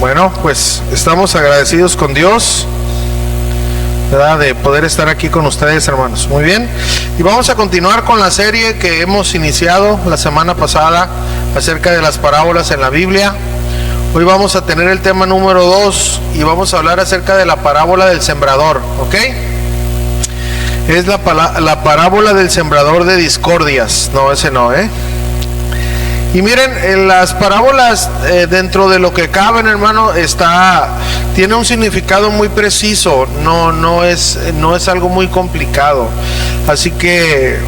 Bueno, pues estamos agradecidos con Dios, ¿verdad?, de poder estar aquí con ustedes, hermanos. Muy bien, y vamos a continuar con la serie que hemos iniciado la semana pasada acerca de las parábolas en la Biblia. Hoy vamos a tener el tema número 2 y vamos a hablar acerca de la parábola del sembrador, ¿ok? Es la parábola del sembrador de discordias. No, ese no, Y miren, en las parábolas, dentro de lo que caben, hermano, tiene un significado muy preciso. No es algo muy complicado. Así que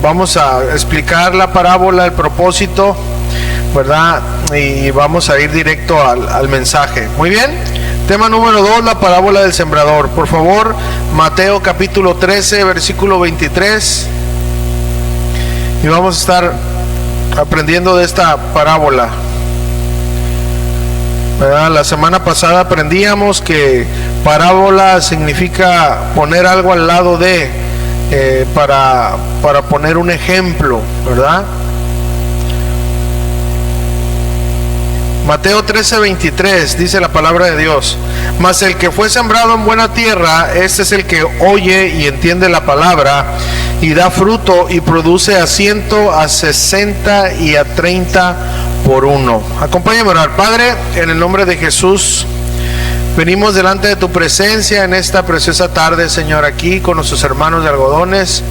vamos a explicar la parábola, el propósito, ¿verdad? Y vamos a ir directo al mensaje. Muy bien. Tema número 2, la parábola del sembrador. Por favor, Mateo capítulo 13, versículo 23. Y vamos a estar aprendiendo de esta parábola, ¿verdad? La semana pasada aprendíamos que parábola significa poner algo al lado de, para poner un ejemplo, ¿verdad? Mateo 13, 23 dice la palabra de Dios: mas el que fue sembrado en buena tierra, este es el que oye y entiende la palabra y da fruto y produce a 100, a 60 y a 30 por uno. Acompáñame a orar. Padre, en el nombre de Jesús, venimos delante de tu presencia en esta preciosa tarde, Señor, aquí con nuestros hermanos de Algodones.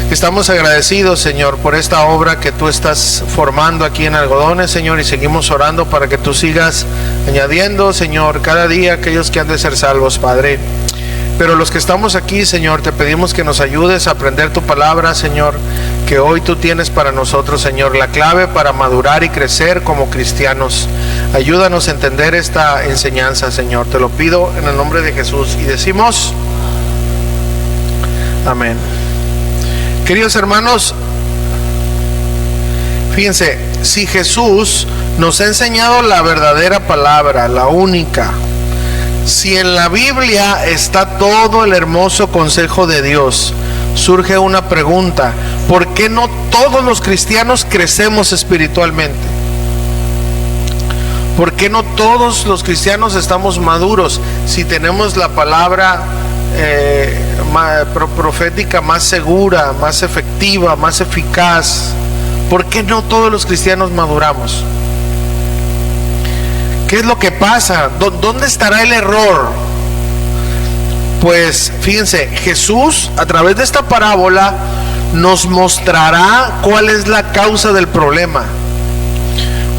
Estamos agradecidos, Señor, por esta obra que tú estás formando aquí en Algodones, Señor, y seguimos orando para que tú sigas añadiendo, Señor, cada día aquellos que han de ser salvos, Padre. Pero los que estamos aquí, Señor, te pedimos que nos ayudes a aprender tu palabra, Señor, que hoy tú tienes para nosotros, Señor, la clave para madurar y crecer como cristianos. Ayúdanos a entender esta enseñanza, Señor, te lo pido en el nombre de Jesús. Y decimos amén. Queridos hermanos, fíjense, si Jesús nos ha enseñado la verdadera palabra, la única, si en la Biblia está todo el hermoso consejo de Dios, surge una pregunta: ¿por qué no todos los cristianos crecemos espiritualmente? ¿Por qué no todos los cristianos estamos maduros si tenemos la palabra profética más segura, más efectiva, más eficaz? ¿Por qué no todos los cristianos maduramos? ¿Qué es lo que pasa? ¿Dónde estará el error? Pues fíjense, Jesús a través de esta parábola nos mostrará cuál es la causa del problema.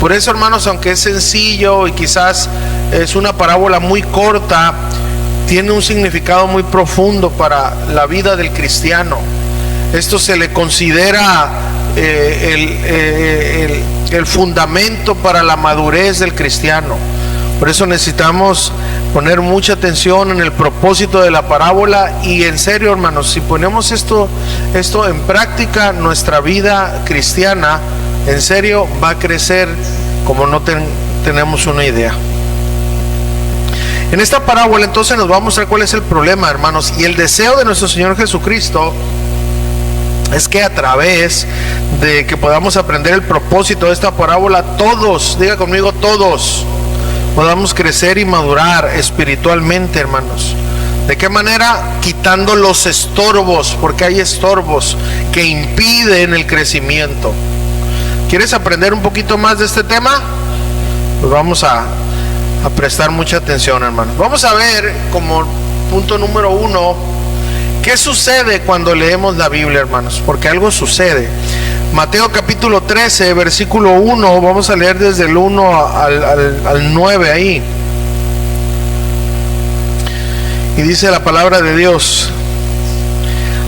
Por eso, hermanos, aunque es sencillo y quizás es una parábola muy corta, tiene un significado muy profundo para la vida del cristiano. Esto se le considera el fundamento para la madurez del cristiano. Por eso necesitamos poner mucha atención en el propósito de la parábola. Y en serio, hermanos, si ponemos esto en práctica, nuestra vida cristiana en serio va a crecer como no tenemos una idea. En esta parábola entonces nos va a mostrar cuál es el problema, hermanos, y el deseo de nuestro Señor Jesucristo es que a través de que podamos aprender el propósito de esta parábola, todos, diga conmigo, todos podamos crecer y madurar espiritualmente, hermanos. ¿De qué manera? Quitando los estorbos, porque hay estorbos que impiden el crecimiento. ¿Quieres aprender un poquito más de este tema? Pues vamos a prestar mucha atención, hermanos. Vamos a ver como punto número 1, ¿qué sucede cuando leemos la Biblia, hermanos? Porque algo sucede. Mateo capítulo 13, versículo 1, vamos a leer desde el 1 al 9 ahí. Y dice la palabra de Dios: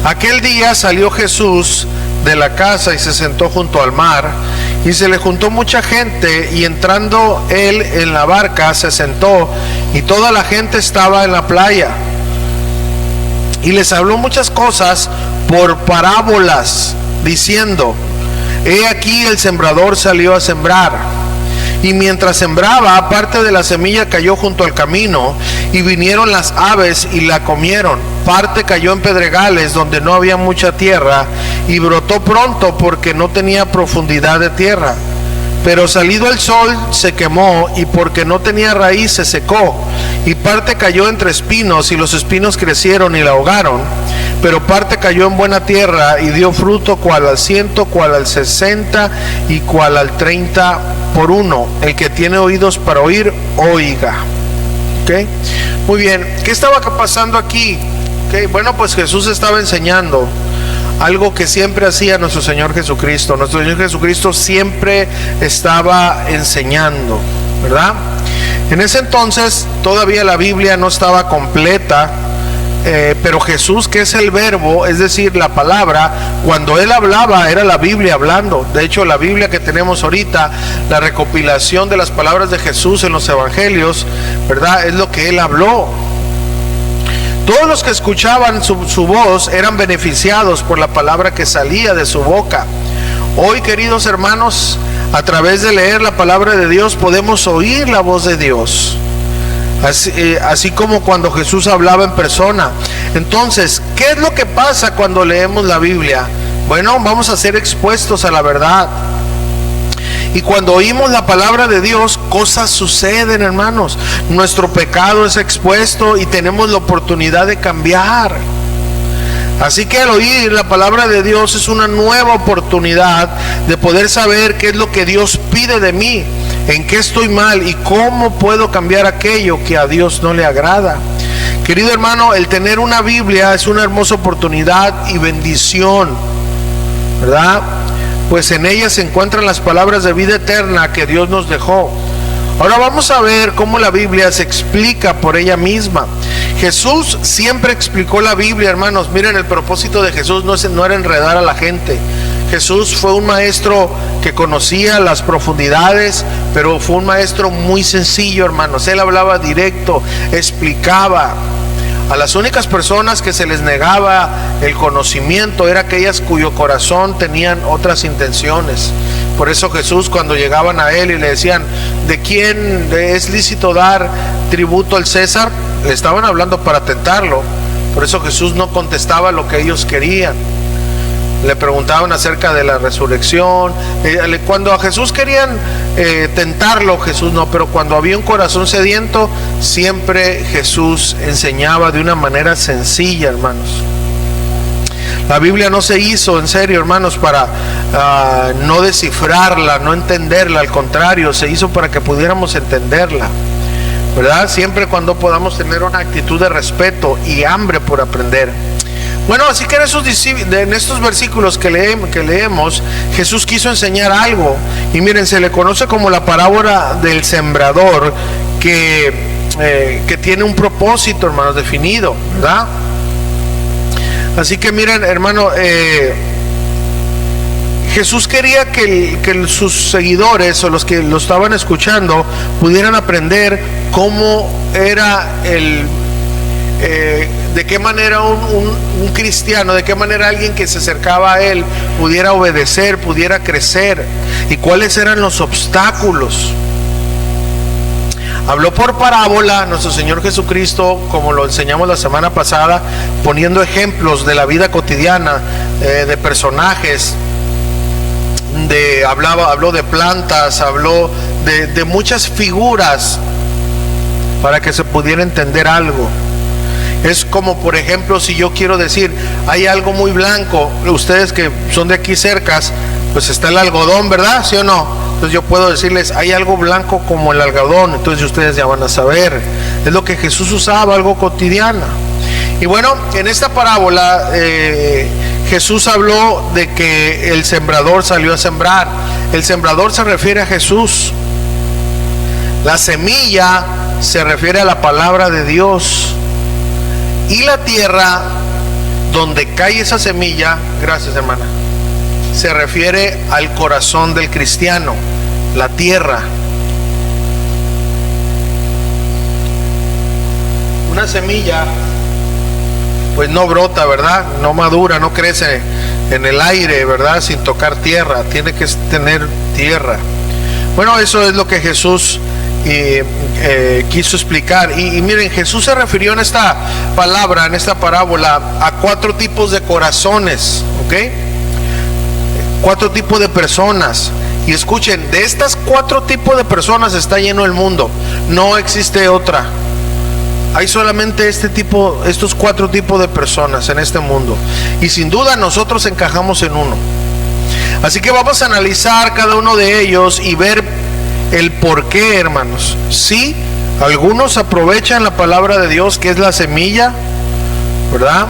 aquel día salió Jesús de la casa y se sentó junto al mar, y se le juntó mucha gente, y entrando él en la barca se sentó, y toda la gente estaba en la playa, y les habló muchas cosas por parábolas, diciendo: he aquí el sembrador salió a sembrar, y mientras sembraba, parte de la semilla cayó junto al camino, y vinieron las aves y la comieron. Parte cayó en pedregales donde no había mucha tierra, y brotó pronto porque no tenía profundidad de tierra. Pero salido el sol se quemó, y porque no tenía raíz se secó, y parte cayó entre espinos, y los espinos crecieron y la ahogaron. Pero parte cayó en buena tierra y dio fruto, cual al 100, cual al 60 y cual al 30 por uno. El que tiene oídos para oír, oiga. ¿Okay? Muy bien, ¿qué estaba pasando aquí? ¿Okay? Bueno, pues Jesús estaba enseñando algo que siempre hacía nuestro Señor Jesucristo. Nuestro Señor Jesucristo siempre estaba enseñando, ¿verdad? En ese entonces todavía la Biblia no estaba completa, pero Jesús, que es el verbo, es decir, la palabra, cuando Él hablaba era la Biblia hablando. De hecho, la Biblia que tenemos ahorita, la recopilación de las palabras de Jesús en los evangelios, ¿verdad? Es lo que Él habló. Todos los que escuchaban su voz eran beneficiados por la palabra que salía de su boca. Hoy, queridos hermanos, a través de leer la palabra de Dios podemos oír la voz de Dios, así como cuando Jesús hablaba en persona. Entonces, ¿qué es lo que pasa cuando leemos la Biblia? Bueno, vamos a ser expuestos a la verdad. Y cuando oímos la palabra de Dios, cosas suceden, hermanos. Nuestro pecado es expuesto y tenemos la oportunidad de cambiar. Así que al oír la palabra de Dios es una nueva oportunidad de poder saber qué es lo que Dios pide de mí, en qué estoy mal y cómo puedo cambiar aquello que a Dios no le agrada. Querido hermano, el tener una Biblia es una hermosa oportunidad y bendición, ¿verdad? Pues en ella se encuentran las palabras de vida eterna que Dios nos dejó. Ahora vamos a ver cómo la Biblia se explica por ella misma. Jesús siempre explicó la Biblia, hermanos. Miren, el propósito de Jesús no era enredar a la gente. Jesús fue un maestro que conocía las profundidades, pero fue un maestro muy sencillo, hermanos. Él hablaba directo, explicaba. A las únicas personas que se les negaba el conocimiento eran aquellas cuyo corazón tenían otras intenciones. Por eso Jesús, cuando llegaban a él y le decían, ¿de quién es lícito dar tributo al César?, le estaban hablando para tentarlo. Por eso Jesús no contestaba lo que ellos querían. Le preguntaban acerca de la resurrección. Cuando a Jesús querían tentarlo, Jesús no, pero cuando había un corazón sediento, siempre Jesús enseñaba de una manera sencilla, hermanos. La Biblia no se hizo, en serio, hermanos, para no descifrarla, no entenderla. Al contrario, se hizo para que pudiéramos entenderla, ¿verdad? Siempre cuando podamos tener una actitud de respeto y hambre por aprender. Bueno, así que en estos versículos que leemos, Jesús quiso enseñar algo. Y miren, se le conoce como la parábola del sembrador, que tiene un propósito, hermanos, definido, ¿verdad? Así que miren, hermano, Jesús quería que sus seguidores o los que lo estaban escuchando pudieran aprender cómo era de qué manera un cristiano, de qué manera alguien que se acercaba a él pudiera obedecer, pudiera crecer, y cuáles eran los obstáculos. Habló por parábola nuestro Señor Jesucristo, como lo enseñamos la semana pasada, poniendo ejemplos de la vida cotidiana, de personajes, habló de plantas, habló de muchas figuras para que se pudiera entender algo. Es como, por ejemplo, si yo quiero decir, hay algo muy blanco, ustedes que son de aquí cercas, pues está el algodón, ¿verdad? ¿Sí o no? Entonces yo puedo decirles, hay algo blanco como el algodón, entonces ustedes ya van a saber. Es lo que Jesús usaba, algo cotidiano. Y bueno, en esta parábola Jesús habló de que el sembrador salió a sembrar. El sembrador se refiere a Jesús. La semilla se refiere a la palabra de Dios. Y la tierra donde cae esa semilla, gracias hermana, se refiere al corazón del cristiano, la tierra. Una semilla pues no brota, ¿verdad? No madura, no crece en el aire, ¿verdad? Sin tocar tierra, tiene que tener tierra. Bueno, eso es lo que Jesús quiso explicar. Y miren, Jesús se refirió en esta palabra, en esta parábola, a 4 tipos de corazones, ¿ok? 4 tipos de personas. Y escuchen, de estas 4 tipos de personas está lleno el mundo. No existe otra. Hay solamente estos 4 tipos de personas en este mundo. Y sin duda nosotros encajamos en uno. Así que vamos a analizar cada uno de ellos y ver el por qué, hermanos. Sí, algunos aprovechan la palabra de Dios, que es la semilla, ¿verdad?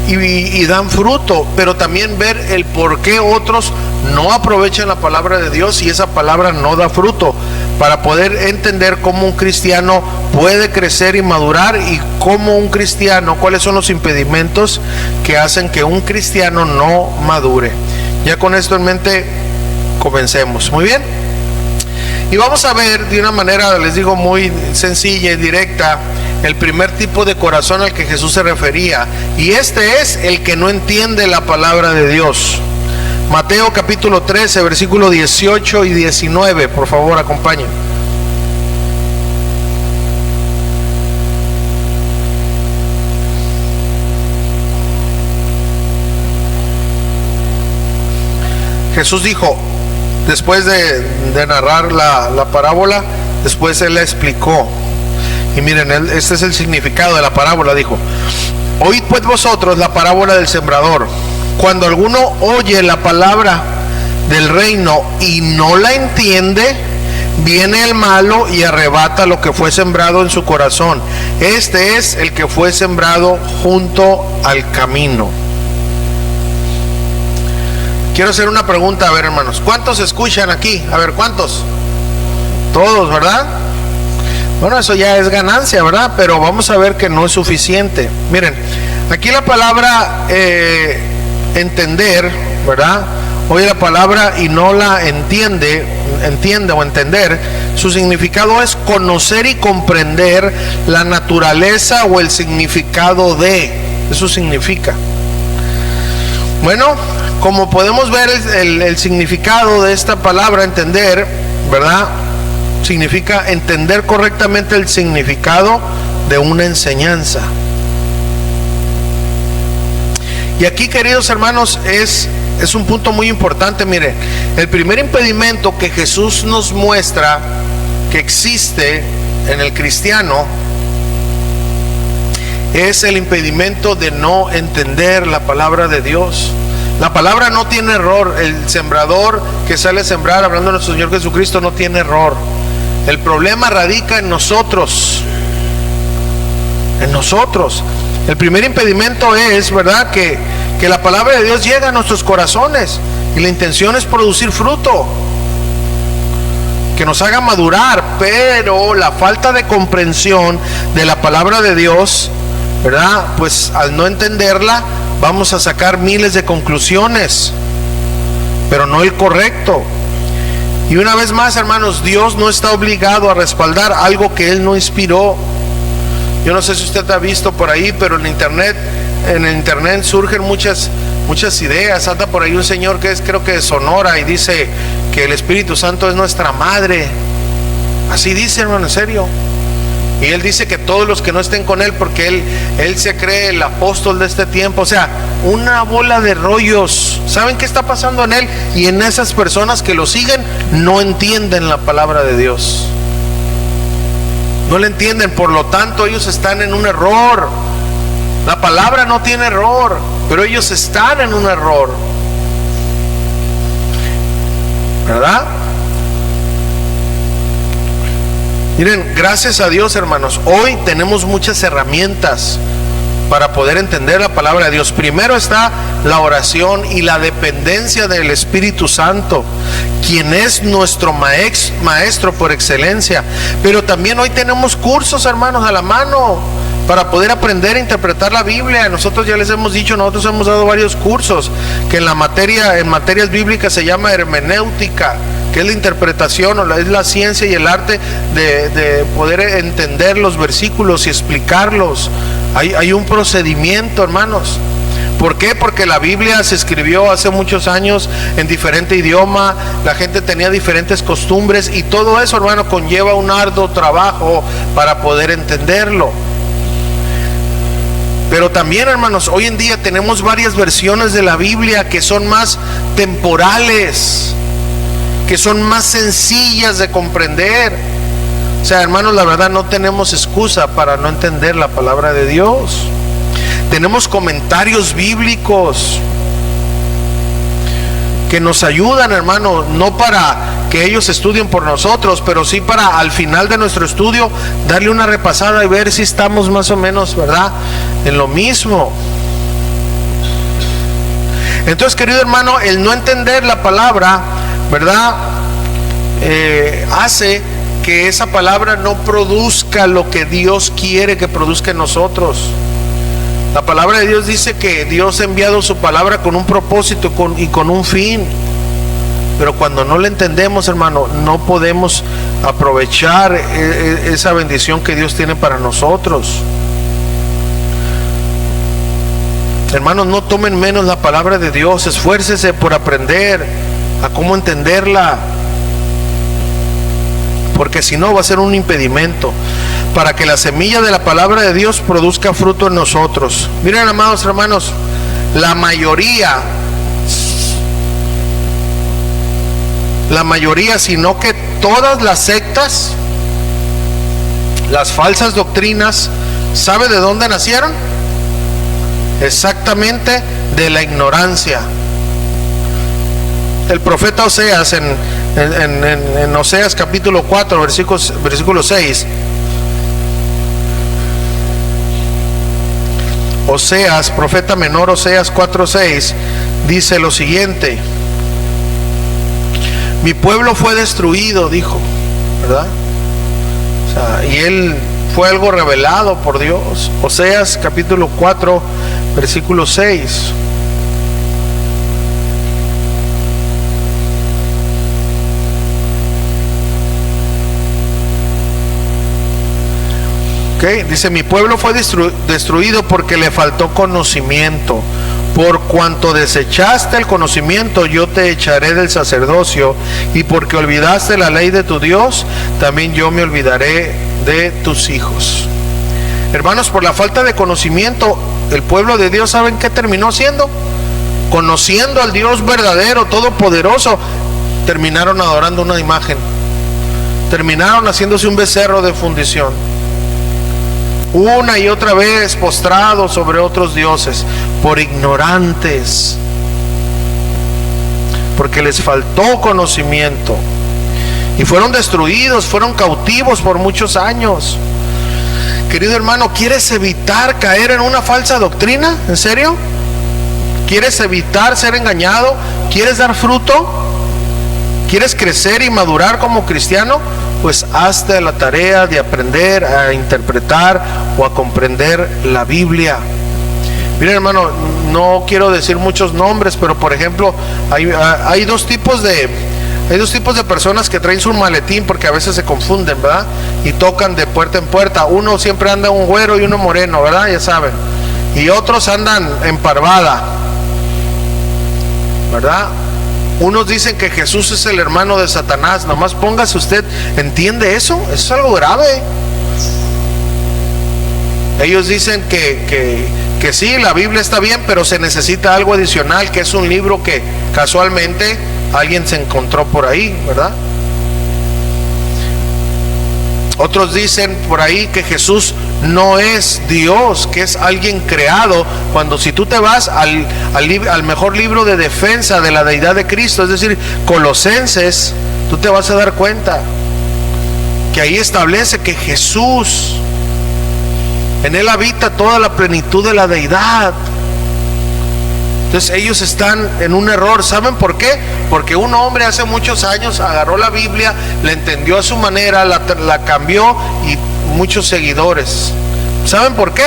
Y dan fruto, pero también ver el por qué otros no aprovechan la palabra de Dios y esa palabra no da fruto, para poder entender cómo un cristiano puede crecer y madurar, y cómo un cristiano, cuáles son los impedimentos que hacen que un cristiano no madure. Ya con esto en mente, comencemos. Muy bien. Y vamos a ver de una manera, les digo, muy sencilla y directa, el primer tipo de corazón al que Jesús se refería. Y este es el que no entiende la palabra de Dios. Mateo capítulo 13, versículo 18 y 19. Por favor, acompañen. Jesús dijo, después de narrar la parábola, después Él la explicó. Y miren, este es el significado de la parábola. Dijo: oíd pues vosotros la parábola del sembrador. Cuando alguno oye la palabra del reino y no la entiende, viene el malo y arrebata lo que fue sembrado en su corazón. Este es el que fue sembrado junto al camino. Quiero hacer una pregunta, a ver, hermanos, ¿cuántos escuchan aquí? A ver, ¿cuántos? Todos, ¿verdad? Bueno, eso ya es ganancia, ¿verdad? Pero vamos a ver que no es suficiente. Miren, aquí la palabra entender, ¿verdad? Oye la palabra y no la entiende o entender, su significado es conocer y comprender la naturaleza o el significado de. Eso significa. Bueno, como podemos ver, el significado de esta palabra entender, ¿verdad? Significa entender correctamente el significado de una enseñanza. Y aquí, queridos hermanos, es un punto muy importante. Mire, el primer impedimento que Jesús nos muestra que existe en el cristiano es el impedimento de no entender la palabra de Dios. La palabra no tiene error. El sembrador que sale a sembrar, hablando de nuestro Señor Jesucristo, no tiene error. El problema radica en nosotros. En nosotros. El primer impedimento es, ¿verdad?, que la palabra de Dios llega a nuestros corazones y la intención es producir fruto, que nos haga madurar, pero la falta de comprensión de la palabra de Dios, ¿verdad?, pues al no entenderla vamos a sacar miles de conclusiones, pero no el correcto. Y una vez más, hermanos, Dios no está obligado a respaldar algo que Él no inspiró. Yo no sé si usted ha visto por ahí, pero en el internet surgen muchas ideas. Anda por ahí un señor que es, creo que de Sonora, y dice que el Espíritu Santo es nuestra madre. Así dice, hermano, en serio. Y él dice que todos los que no estén con él, porque él se cree el apóstol de este tiempo. O sea, una bola de rollos. ¿Saben qué está pasando en él? Y en esas personas que lo siguen no entienden la palabra de Dios. No la entienden, por lo tanto ellos están en un error. La palabra no tiene error, pero ellos están en un error, ¿verdad? Miren, gracias a Dios, hermanos, hoy tenemos muchas herramientas para poder entender la palabra de Dios. Primero está la oración y la dependencia del Espíritu Santo, quien es nuestro maestro por excelencia. Pero también hoy tenemos cursos, hermanos, a la mano para poder aprender a interpretar la Biblia. Nosotros ya les hemos dicho, nosotros hemos dado varios cursos que en materias bíblicas se llama hermenéutica, que es la interpretación, o es la ciencia y el arte de poder entender los versículos y explicarlos. Hay un procedimiento, hermanos. ¿Por qué? Porque la Biblia se escribió hace muchos años en diferente idioma, la gente tenía diferentes costumbres, y todo eso, hermano, conlleva un arduo trabajo para poder entenderlo. Pero también, hermanos, hoy en día tenemos varias versiones de la Biblia que son más temporales. que son más sencillas de comprender. O sea, hermanos, la verdad no tenemos excusa para no entender la palabra de Dios. Tenemos comentarios bíblicos que nos ayudan, hermano, no para que ellos estudien por nosotros, pero sí para al final de nuestro estudio darle una repasada y ver si estamos más o menos, ¿verdad?, en lo mismo. Entonces, querido hermano, el no entender la palabra, ¿verdad?, hace que esa palabra no produzca lo que Dios quiere que produzca en nosotros. La palabra de Dios dice que Dios ha enviado su palabra con un propósito y con un fin. Pero cuando no la entendemos, hermano, no podemos aprovechar esa bendición que Dios tiene para nosotros. Hermanos, no tomen menos la palabra de Dios. Esfuércese por aprender a cómo entenderla, porque si no va a ser un impedimento para que la semilla de la palabra de Dios produzca fruto en nosotros. Miren, amados hermanos, la mayoría, sino que todas las sectas, las falsas doctrinas, ¿sabe de dónde nacieron? Exactamente de la ignorancia. El profeta Oseas en Oseas capítulo 4 versículo 6, Oseas, profeta menor, Oseas 4:6, dice lo siguiente: mi pueblo fue destruido, dijo, ¿verdad? O sea, y él fue algo revelado por Dios. Oseas capítulo 4 versículo 6. Okay, dice: mi pueblo fue destruido porque le faltó conocimiento. Por cuanto desechaste el conocimiento, yo te echaré del sacerdocio, y porque olvidaste la ley de tu Dios, también yo me olvidaré de tus hijos. Hermanos, por la falta de conocimiento, el pueblo de Dios, ¿saben qué terminó haciendo? Conociendo al Dios verdadero, todopoderoso, terminaron adorando una imagen, terminaron haciéndose un becerro de fundición, una y otra vez postrados sobre otros dioses, por ignorantes, porque les faltó conocimiento, y fueron destruidos, fueron cautivos por muchos años. Querido hermano, ¿quieres evitar caer en una falsa doctrina? ¿En serio? ¿Quieres evitar ser engañado? ¿Quieres dar fruto? ¿Quieres crecer y madurar como cristiano? Pues hazte la tarea de aprender a interpretar o a comprender la Biblia. Miren, hermano, no quiero decir muchos nombres, pero por ejemplo, hay dos tipos de personas que traen su maletín, porque a veces se confunden, ¿verdad? Y tocan de puerta en puerta. Uno siempre anda un güero y uno moreno, ¿verdad? Ya saben. Y otros andan en parvada, ¿verdad? Unos dicen que Jesús es el hermano de Satanás. Nomás póngase usted, ¿entiende eso? Eso es algo grave. Ellos dicen que sí, la Biblia está bien, pero se necesita algo adicional, que es un libro que casualmente alguien se encontró por ahí, ¿verdad? Otros dicen por ahí que Jesús no es Dios, que es alguien creado, cuando si tú te vas al mejor libro de defensa de la deidad de Cristo, es decir, Colosenses, tú te vas a dar cuenta que ahí establece que Jesús, en Él habita toda la plenitud de la deidad. Entonces ellos están en un error. ¿Saben por qué? Porque un hombre hace muchos años agarró la Biblia, la entendió a su manera, la cambió, y muchos seguidores. ¿Saben por qué?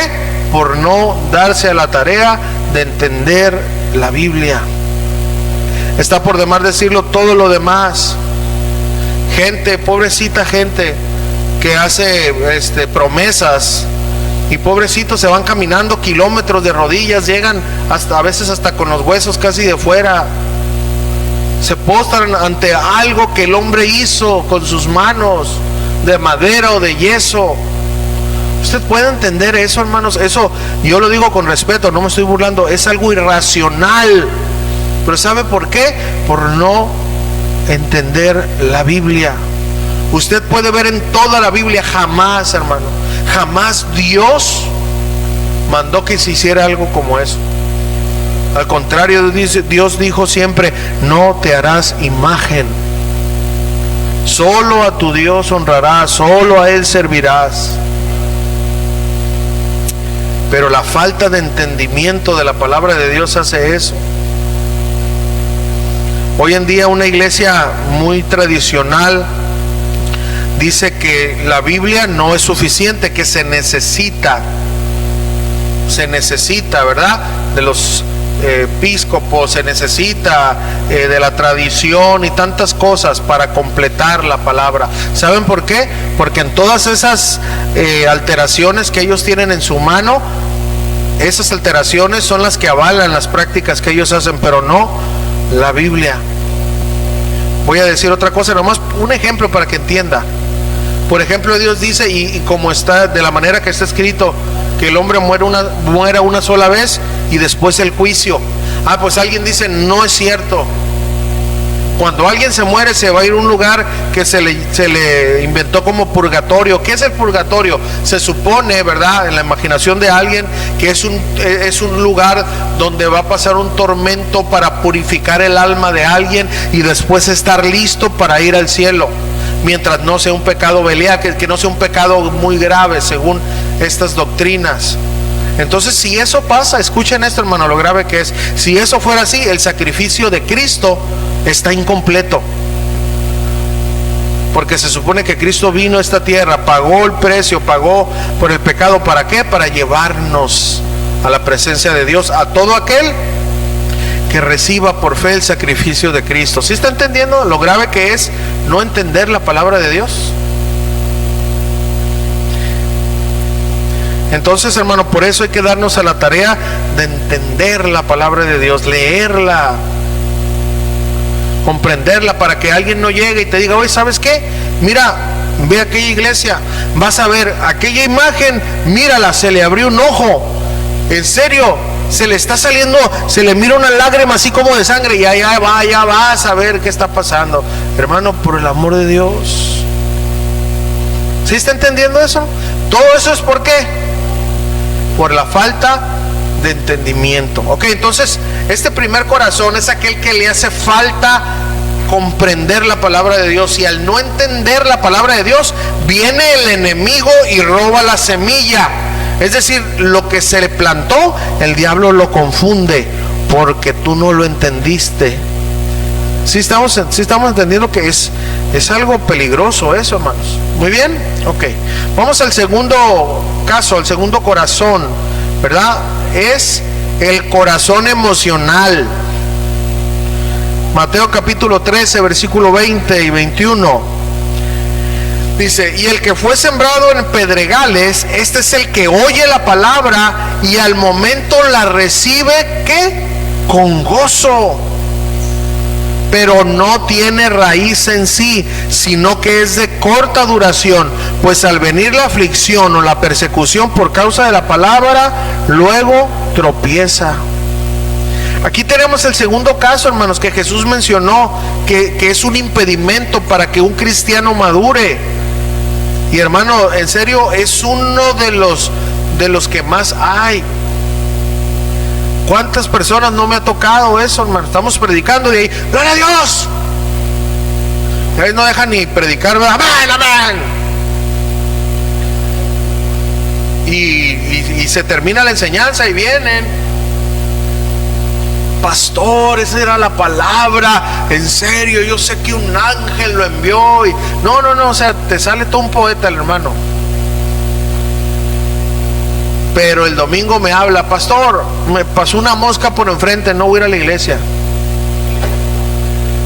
Por no darse a la tarea de entender la Biblia. Está por demás decirlo todo lo demás. Gente, pobrecita gente que hace promesas, y pobrecitos se van caminando kilómetros de rodillas, llegan a veces hasta con los huesos casi de fuera, se postran ante algo que el hombre hizo con sus manos, de madera o de yeso. Usted puede entender eso, hermanos. Eso, yo lo digo con respeto, no me estoy burlando, es algo irracional. Pero ¿sabe por qué? Por no entender la Biblia. Usted puede ver en toda la Biblia, jamás, hermano, jamás Dios mandó que se hiciera algo como eso. Al contrario, Dios dijo siempre: no te harás imagen. Solo a tu Dios honrarás, solo a Él servirás. Pero la falta de entendimiento de la palabra de Dios hace eso. Hoy en día una iglesia muy tradicional dice que la Biblia no es suficiente, que se necesita, ¿verdad?, de los episcopos, se necesita de la tradición y tantas cosas para completar la palabra. ¿Saben por qué? Porque en todas esas alteraciones que ellos tienen en su mano, esas alteraciones son las que avalan las prácticas que ellos hacen, pero no la Biblia. Voy a decir otra cosa, nomás un ejemplo para que entienda. Por ejemplo, Dios dice, y como está, de la manera que está escrito, que el hombre muera una sola vez y después el juicio. Pues alguien dice: no es cierto. Cuando alguien se muere, se va a ir a un lugar que se le inventó como purgatorio. ¿Qué es el purgatorio? Se supone, ¿verdad?, en la imaginación de alguien, que es un lugar donde va a pasar un tormento para purificar el alma de alguien y después estar listo para ir al cielo, mientras no sea un pecado venial, que no sea un pecado muy grave según estas doctrinas. Entonces, si eso pasa, escuchen esto, hermano, lo grave que es. Si eso fuera así, el sacrificio de Cristo está incompleto, porque se supone que Cristo vino a esta tierra, pagó el precio, pagó por el pecado. ¿Para qué? Para llevarnos a la presencia de Dios, a todo aquel que reciba por fe el sacrificio de Cristo. ¿Sí está entendiendo lo grave que es no entender la palabra de Dios? Entonces, hermano, por eso hay que darnos a la tarea de entender la palabra de Dios, leerla, comprenderla, para que alguien no llegue y te diga: oye, ¿sabes qué? Mira, ve a aquella iglesia, vas a ver aquella imagen, mírala, se le abrió un ojo, en serio, se le está saliendo, se le mira una lágrima así como de sangre, y ya vas a ver qué está pasando. Hermano, por el amor de Dios, ¿sí está entendiendo eso? Todo eso es ¿por qué? Por la falta de entendimiento. Ok, entonces este primer corazón es aquel que le hace falta comprender la palabra de Dios, y al no entender la palabra de Dios, viene el enemigo y roba la semilla. Es decir, lo que se le plantó, el diablo lo confunde porque tú no lo entendiste. ¿Sí estamos entendiendo que es algo peligroso eso, hermanos? Muy bien, ok. Vamos al segundo caso, al segundo corazón, ¿verdad? Es el corazón emocional. Mateo capítulo 13, versículo 20 y 21. Dice: y el que fue sembrado en pedregales, este es el que oye la palabra y al momento la recibe, ¿qué? Con gozo, pero no tiene raíz en sí, sino que es de corta duración, pues al venir la aflicción o la persecución por causa de la palabra, luego tropieza. Aquí tenemos el segundo caso, hermanos, que Jesús mencionó, que es un impedimento para que un cristiano madure. Y hermano, en serio, es uno de los que más hay. ¿Cuántas personas no me ha tocado eso, hermano? Estamos predicando y ahí, ¡gloria a Dios! Y ahí no dejan ni predicar, ¡amén, amén! Y se termina la enseñanza y vienen: pastor, esa era la palabra, en serio, yo sé que un ángel lo envió. Y no, o sea, te sale todo un poeta, el hermano. Pero el domingo me habla: pastor, me pasó una mosca por enfrente, no voy a ir a la iglesia.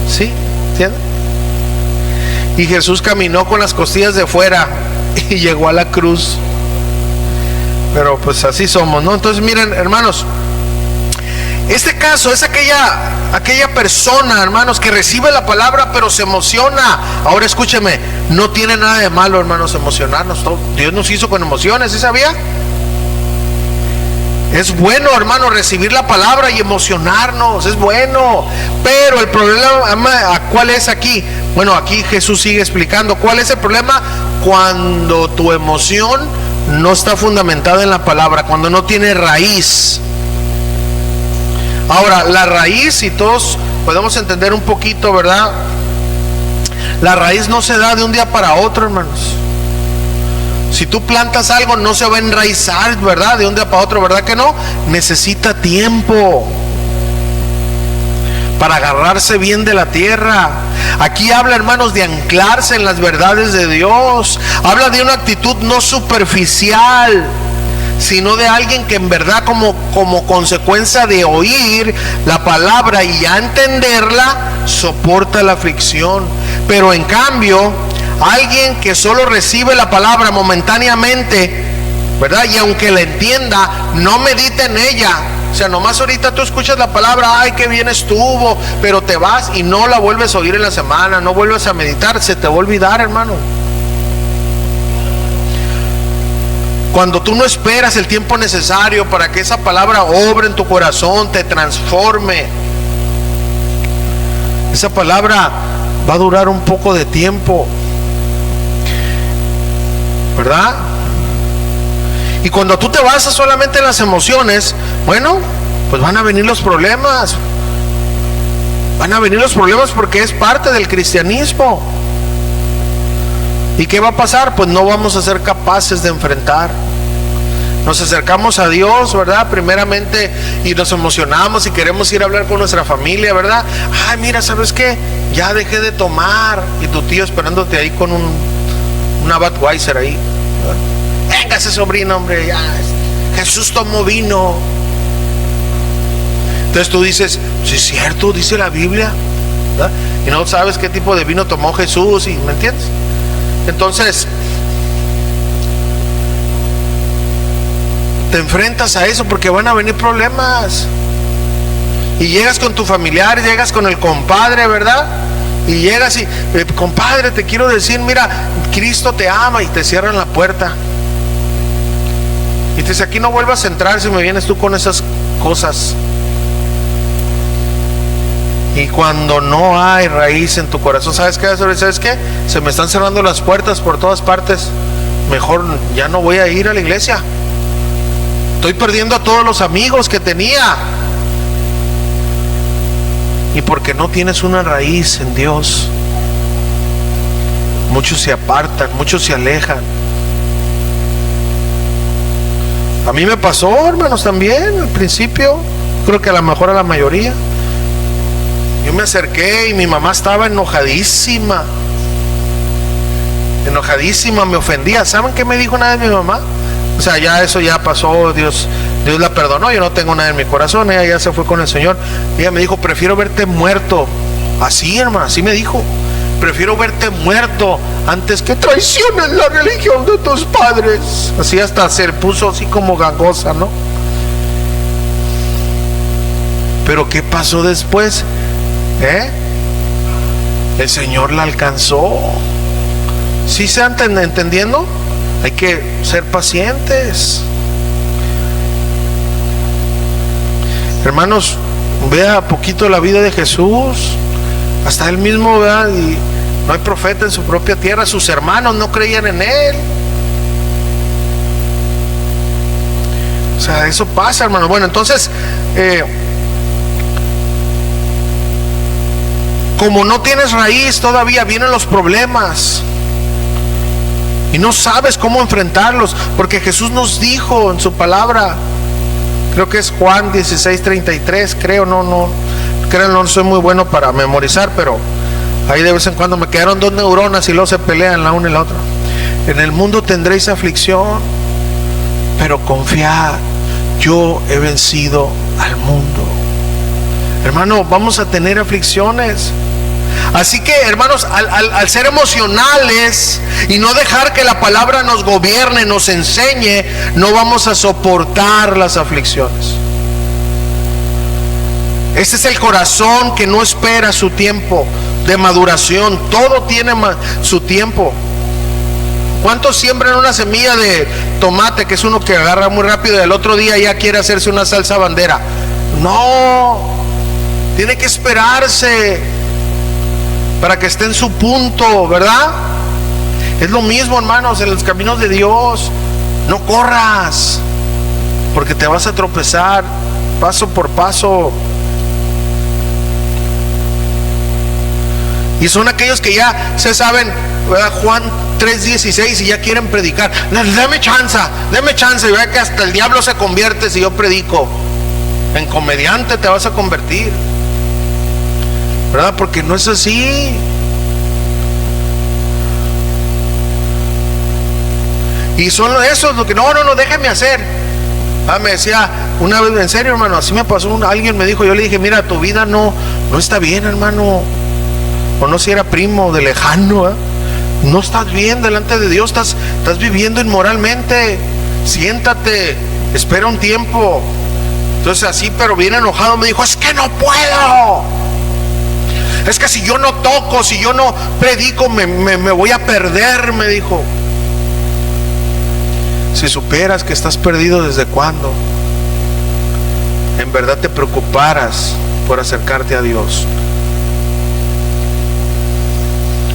¿Sí? ¿Entienden? Y Jesús caminó con las costillas de fuera y llegó a la cruz. Pero pues así somos, ¿no? Entonces miren, hermanos, este caso es aquella persona, hermanos, que recibe la palabra pero se emociona. Ahora escúcheme, no tiene nada de malo, hermanos, emocionarnos. Dios nos hizo con emociones, ¿sí sabía? Es bueno, hermano, recibir la palabra y emocionarnos, es bueno. Pero el problema, ¿cuál es aquí? Bueno, aquí Jesús sigue explicando. ¿Cuál es el problema? Cuando tu emoción no está fundamentada en la palabra, cuando no tiene raíz. Ahora, la raíz, si todos podemos entender un poquito, ¿verdad? La raíz no se da de un día para otro, hermanos. Si tú plantas algo, no se va a enraizar, ¿verdad? De un día para otro, ¿verdad que no? Necesita tiempo para agarrarse bien de la tierra. Aquí habla, hermanos, de anclarse en las verdades de Dios. Habla de una actitud no superficial, sino de alguien que en verdad como consecuencia de oír la palabra y ya entenderla, soporta la aflicción. Pero en cambio, alguien que solo recibe la palabra momentáneamente, ¿verdad? Y aunque la entienda, no medita en ella. O sea, nomás ahorita tú escuchas la palabra, ay, qué bien estuvo, pero te vas y no la vuelves a oír en la semana, no vuelves a meditar, se te va a olvidar, hermano. Cuando tú no esperas el tiempo necesario para que esa palabra obre en tu corazón, te transforme, esa palabra va a durar un poco de tiempo, ¿verdad? Y cuando tú te basas solamente en las emociones, bueno, pues van a venir los problemas. Van a venir los problemas porque es parte del cristianismo. ¿Y qué va a pasar? Pues no vamos a ser capaces de enfrentar. Nos acercamos a Dios, ¿verdad? Primeramente, y nos emocionamos y queremos ir a hablar con nuestra familia, ¿verdad? Ay, mira, ¿sabes qué? Ya dejé de tomar. Y tu tío esperándote ahí con una Budweiser ahí, ¿verdad? Véngase, sobrino, hombre, ya, Jesús tomó vino. Entonces tú dices, sí es cierto, dice la Biblia, ¿verdad? Y no sabes qué tipo de vino tomó Jesús, ¿me entiendes? Entonces te enfrentas a eso porque van a venir problemas. Y llegas con tu familiar, llegas con el compadre, ¿verdad? Y llegas y, compadre, te quiero decir, mira, Cristo te ama, y te cierran la puerta. Y te dice, aquí no vuelvas a entrar si me vienes tú con esas cosas. Y cuando no hay raíz en tu corazón, ¿sabes qué? ¿Sabes qué? Se me están cerrando las puertas por todas partes. Mejor ya no voy a ir a la iglesia. Estoy perdiendo a todos los amigos que tenía. Y porque no tienes una raíz en Dios, muchos se apartan, muchos se alejan. A mí me pasó, hermanos, también al principio. Creo que a lo mejor a la mayoría. Yo me acerqué y mi mamá estaba enojadísima. Enojadísima, me ofendía. ¿Saben qué me dijo una vez mi mamá? O sea, ya eso ya pasó, Dios la perdonó, yo no tengo nada en mi corazón, ella ya se fue con el Señor. Ella me dijo, prefiero verte muerto. Así, hermano, así me dijo. Prefiero verte muerto antes que traiciones la religión de tus padres. Así hasta se puso así como gangosa, ¿no? Pero ¿qué pasó después? El Señor la alcanzó. ¿Sí se están entendiendo? Hay que ser pacientes. Hermanos, vea poquito la vida de Jesús. Hasta él mismo, ¿verdad? Y no hay profeta en su propia tierra. Sus hermanos no creían en él. O sea, eso pasa, hermano. Bueno, entonces, como no tienes raíz, todavía vienen los problemas. Y no sabes cómo enfrentarlos, porque Jesús nos dijo en su palabra, creo que es Juan 16:33, creo, no soy muy bueno para memorizar, pero ahí de vez en cuando me quedaron 2 neuronas y luego se pelean la una y la otra. En el mundo tendréis aflicción, pero confiad, yo he vencido al mundo. Hermano, vamos a tener aflicciones. Así que, hermanos, al ser emocionales y no dejar que la palabra nos gobierne, nos enseñe, no vamos a soportar las aflicciones. Este es el corazón que no espera su tiempo de maduración. Todo tiene su tiempo. ¿Cuántos siembran una semilla de tomate, que es uno que agarra muy rápido, y al otro día ya quiere hacerse una salsa bandera? No, tiene que esperarse para que esté en su punto, ¿verdad? Es lo mismo, hermanos, en los caminos de Dios. No corras, porque te vas a tropezar paso por paso. Y son aquellos que ya se saben, ¿verdad?, Juan 3:16, y ya quieren predicar. Dame chance. Y vea que hasta el diablo se convierte si yo predico. En comediante te vas a convertir, ¿verdad? Porque no es así. Y son esos lo que no, déjeme hacer. Me decía una vez, en serio, hermano, así me pasó. Alguien me dijo, yo le dije, mira, tu vida no está bien, hermano. O no, si era primo de lejano, no estás bien delante de Dios, estás viviendo inmoralmente. Siéntate, espera un tiempo. Entonces así, pero bien enojado, me dijo, es que no puedo. Es que si yo no toco, si yo no predico, me voy a perder, me dijo. Si supieras que estás perdido desde cuándo, en verdad te preocuparas por acercarte a Dios.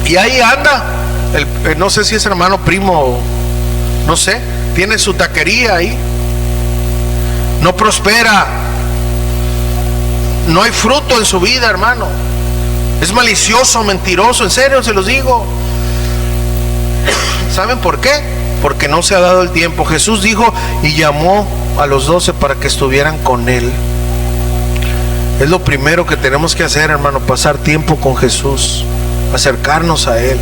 Y ahí anda, no sé si es hermano, primo, no sé, tiene su taquería ahí, no prospera, no hay fruto en su vida, hermano. Es malicioso, mentiroso, en serio se los digo. ¿Saben por qué? Porque no se ha dado el tiempo. Jesús dijo y llamó a los 12 para que estuvieran con Él. Es lo primero que tenemos que hacer, hermano, pasar tiempo con Jesús, acercarnos a Él.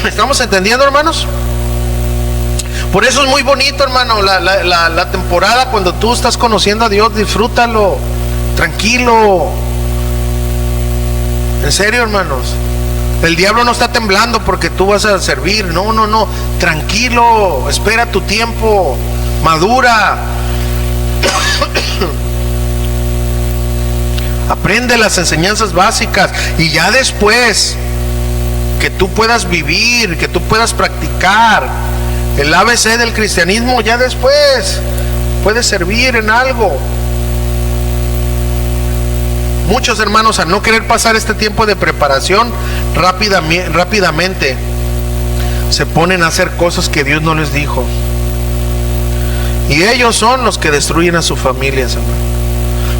¿Estamos entendiendo, hermanos? Por eso es muy bonito, hermano, la temporada cuando tú estás conociendo a Dios. Disfrútalo, tranquilo. En serio, hermanos. El diablo no está temblando porque tú vas a servir. No. Tranquilo, espera tu tiempo, madura. Aprende las enseñanzas básicas y ya después que tú puedas vivir, que tú puedas practicar el ABC del cristianismo, ya después puedes servir en algo. Muchos hermanos, al no querer pasar este tiempo de preparación, rápidamente se ponen a hacer cosas que Dios no les dijo. Y ellos son los que destruyen a sus familias, hermano.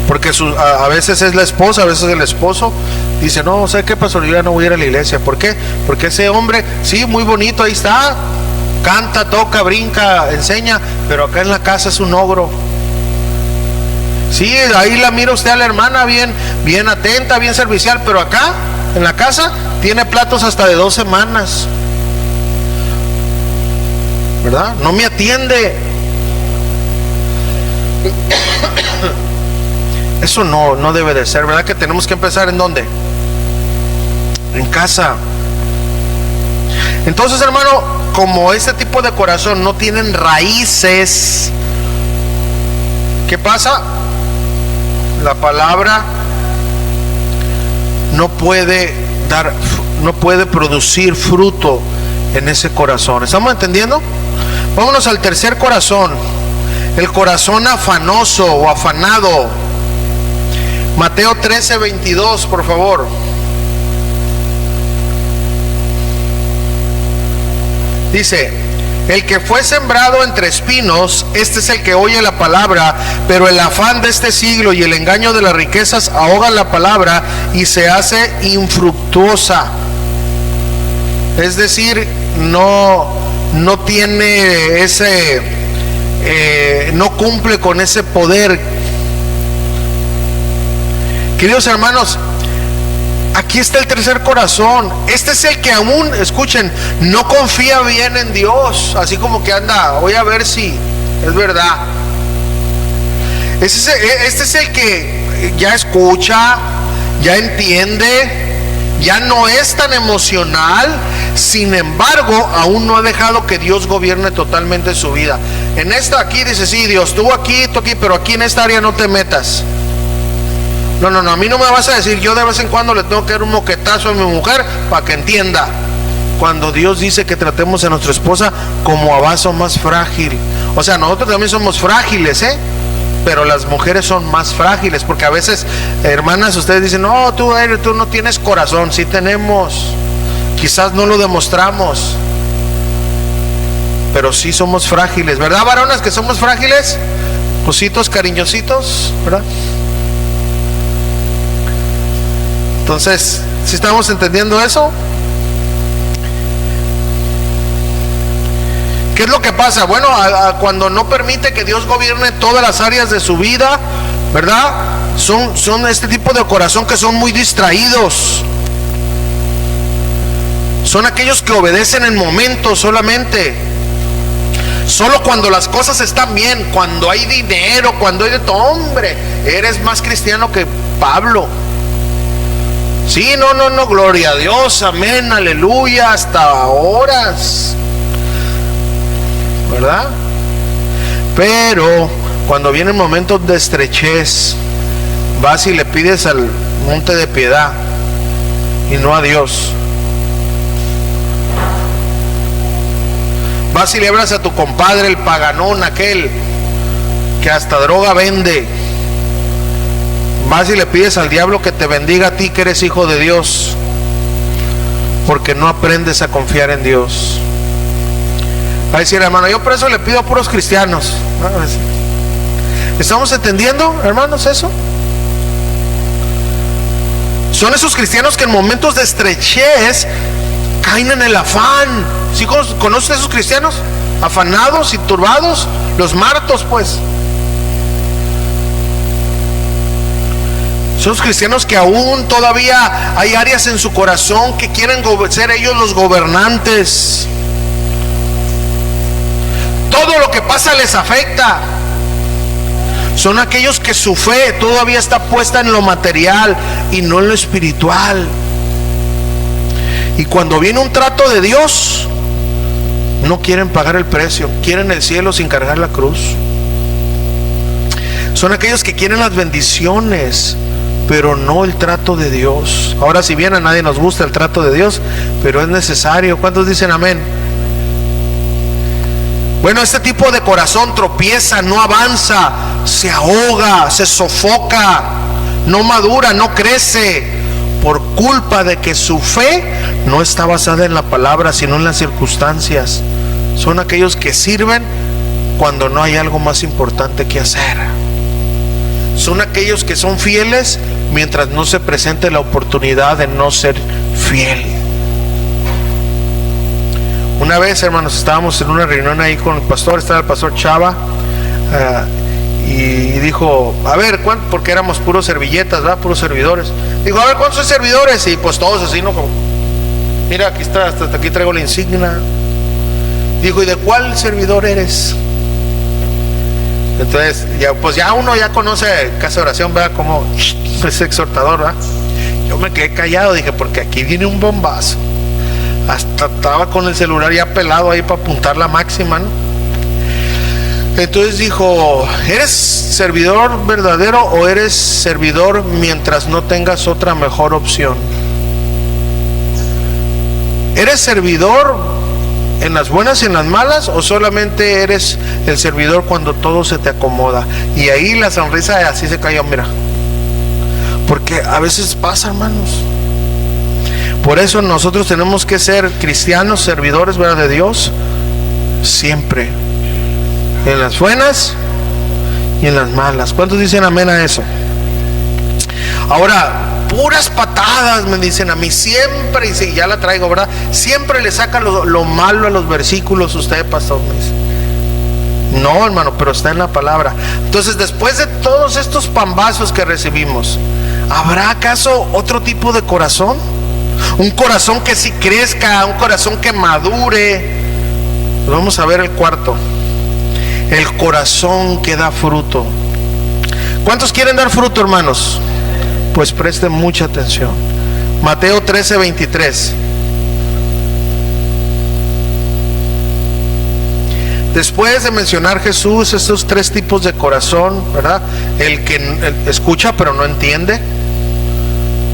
Porque a veces es la esposa, a veces el esposo dice, no, ¿sabe qué, pastor? Yo ya no voy a ir a la iglesia. ¿Por qué? Porque ese hombre, sí, muy bonito, ahí está, canta, toca, brinca, enseña, pero acá en la casa es un ogro. Sí, ahí la mira usted a la hermana bien atenta, bien servicial, pero acá en la casa tiene platos hasta de 2 semanas, ¿verdad? No me atiende. Eso no debe de ser, ¿verdad? Que tenemos que empezar ¿en dónde? En casa. Entonces, hermano, como este tipo de corazón no tienen raíces, ¿qué pasa? La palabra no puede producir fruto en ese corazón. ¿Estamos entendiendo? Vámonos al tercer corazón, el corazón afanoso o afanado. Mateo 13:22, por favor. Dice: el que fue sembrado entre espinos, este es el que oye la palabra, pero el afán de este siglo y el engaño de las riquezas ahogan la palabra y se hace infructuosa. Es decir, no tiene ese, no cumple con ese poder. Queridos hermanos, aquí está el tercer corazón. Este es el que aún, escuchen, no confía bien en Dios. Así como que anda, voy a ver si es verdad. Este es el que ya escucha, ya entiende, ya no es tan emocional. Sin embargo, aún no ha dejado que Dios gobierne totalmente su vida. En esta aquí dice, sí, Dios, tú aquí, pero aquí en esta área no te metas. No, a mí no me vas a decir, yo de vez en cuando le tengo que dar un moquetazo a mi mujer para que entienda. cuando Dios dice que tratemos a nuestra esposa como a vaso más frágil. O sea, nosotros también somos frágiles, pero las mujeres son más frágiles, porque a veces, hermanas, ustedes dicen, no, tú no tienes corazón. Sí tenemos, quizás no lo demostramos, pero sí somos frágiles, ¿verdad, varonas, que somos frágiles? Cositos, cariñositos, ¿verdad? Entonces, ¿sí estamos entendiendo eso? ¿Qué es lo que pasa? Bueno, cuando no permite que Dios gobierne todas las áreas de su vida, ¿verdad? Son este tipo de corazón que son muy distraídos. Son aquellos que obedecen en momentos solamente. Solo cuando las cosas están bien, cuando hay dinero, cuando hay de todo. Hombre, eres más cristiano que Pablo. Sí, no, gloria a Dios, amén, aleluya, hasta horas, ¿verdad? Pero cuando vienen momentos de estrechez, vas y le pides al monte de piedad y no a Dios. Vas y le hablas a tu compadre, el paganón, aquel que hasta droga vende. Vas y le pides al diablo que te bendiga a ti, que eres hijo de Dios, porque no aprendes a confiar en Dios. Va a decir, hermano, yo por eso le pido a puros cristianos. ¿Estamos entendiendo, hermanos, eso? Son esos cristianos que en momentos de estrechez caen en el afán. ¿Sí conoces a esos cristianos? Afanados y turbados, los martos, pues. Son los cristianos que aún todavía hay áreas en su corazón que quieren ser ellos los gobernantes. Todo lo que pasa les afecta. Son aquellos que su fe todavía está puesta en lo material y no en lo espiritual. Y cuando viene un trato de Dios, no quieren pagar el precio, quieren el cielo sin cargar la cruz. Son aquellos que quieren las bendiciones, pero no el trato de Dios. Ahora, si bien a nadie nos gusta el trato de Dios, pero es necesario. ¿Cuántos dicen amén? Bueno, este tipo de corazón tropieza, no avanza, se ahoga, se sofoca, no madura, no crece, por culpa de que su fe no está basada en la palabra, sino en las circunstancias. Son aquellos que sirven cuando no hay algo más importante que hacer. Son aquellos que son fieles mientras no se presente la oportunidad de no ser fiel. Una vez, hermanos, estábamos en una reunión ahí con el pastor, estaba el pastor Chava, y dijo, a ver, porque éramos puros servilletas, ¿verdad? Puros servidores. Dijo, a ver, ¿cuántos son servidores? Y pues todos así, ¿no? Como, mira, aquí está, hasta aquí traigo la insignia. Dijo, ¿y de cuál servidor eres? Entonces, ya uno ya conoce Casa de Oración, ¿verdad? Como es exhortador, ¿verdad? Yo me quedé callado, dije, porque aquí viene un bombazo. Hasta estaba con el celular ya pelado ahí para apuntar la máxima, ¿no? Entonces dijo, ¿eres servidor verdadero o eres servidor mientras no tengas otra mejor opción? ¿Eres servidor en las buenas y en las malas, o solamente eres el servidor cuando todo se te acomoda? Y ahí la sonrisa así se cayó, mira. Porque a veces pasa, hermanos. Por eso nosotros tenemos que ser cristianos, servidores, ¿verdad?, de Dios, siempre, en las buenas y en las malas. ¿Cuántos dicen amén a eso? Ahora, puras patadas me dicen a mí siempre, y si ya la traigo, ¿verdad? Siempre le sacan lo malo a los versículos usted, pastor, me dice. No, hermano, pero está en la palabra. Entonces, después de todos estos pambazos que recibimos, ¿habrá acaso otro tipo de corazón? Un corazón que sí crezca, un corazón que madure. Vamos a ver el cuarto. El corazón que da fruto. ¿Cuántos quieren dar fruto, hermanos? Pues presten mucha atención. Mateo 13:23. Después de mencionar Jesús estos tres tipos de corazón, ¿verdad? El que escucha pero no entiende,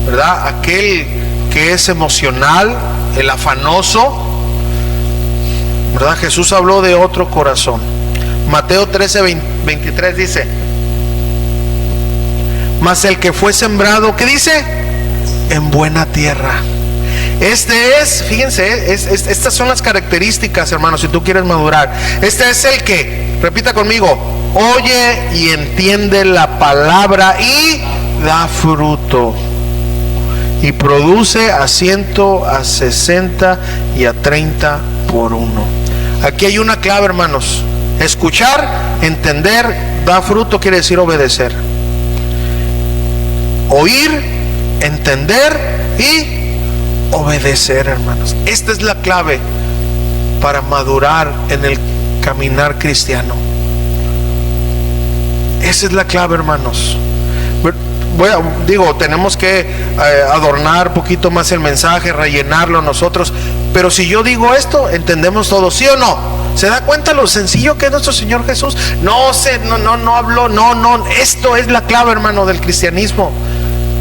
¿verdad? Aquel que es emocional, el afanoso, ¿verdad? Jesús habló de otro corazón. Mateo 13:23 dice: mas el que fue sembrado, ¿qué dice? En buena tierra. Este es, fíjense, estas son las características, hermanos, si tú quieres madurar. Este es el que, repita conmigo, oye y entiende la palabra y da fruto, y produce a 100, a 60 y a 30 por uno. Aquí hay una clave, hermanos: escuchar, entender, da fruto quiere decir obedecer. Oír, entender y obedecer, hermanos. Esta es la clave para madurar en el caminar cristiano. Esa es la clave, hermanos. Tenemos que adornar un poquito más el mensaje, rellenarlo nosotros, pero si yo digo esto, entendemos todo, ¿sí o no? ¿Se da cuenta lo sencillo que es nuestro Señor Jesús? No habló, esto es la clave, hermano, del cristianismo.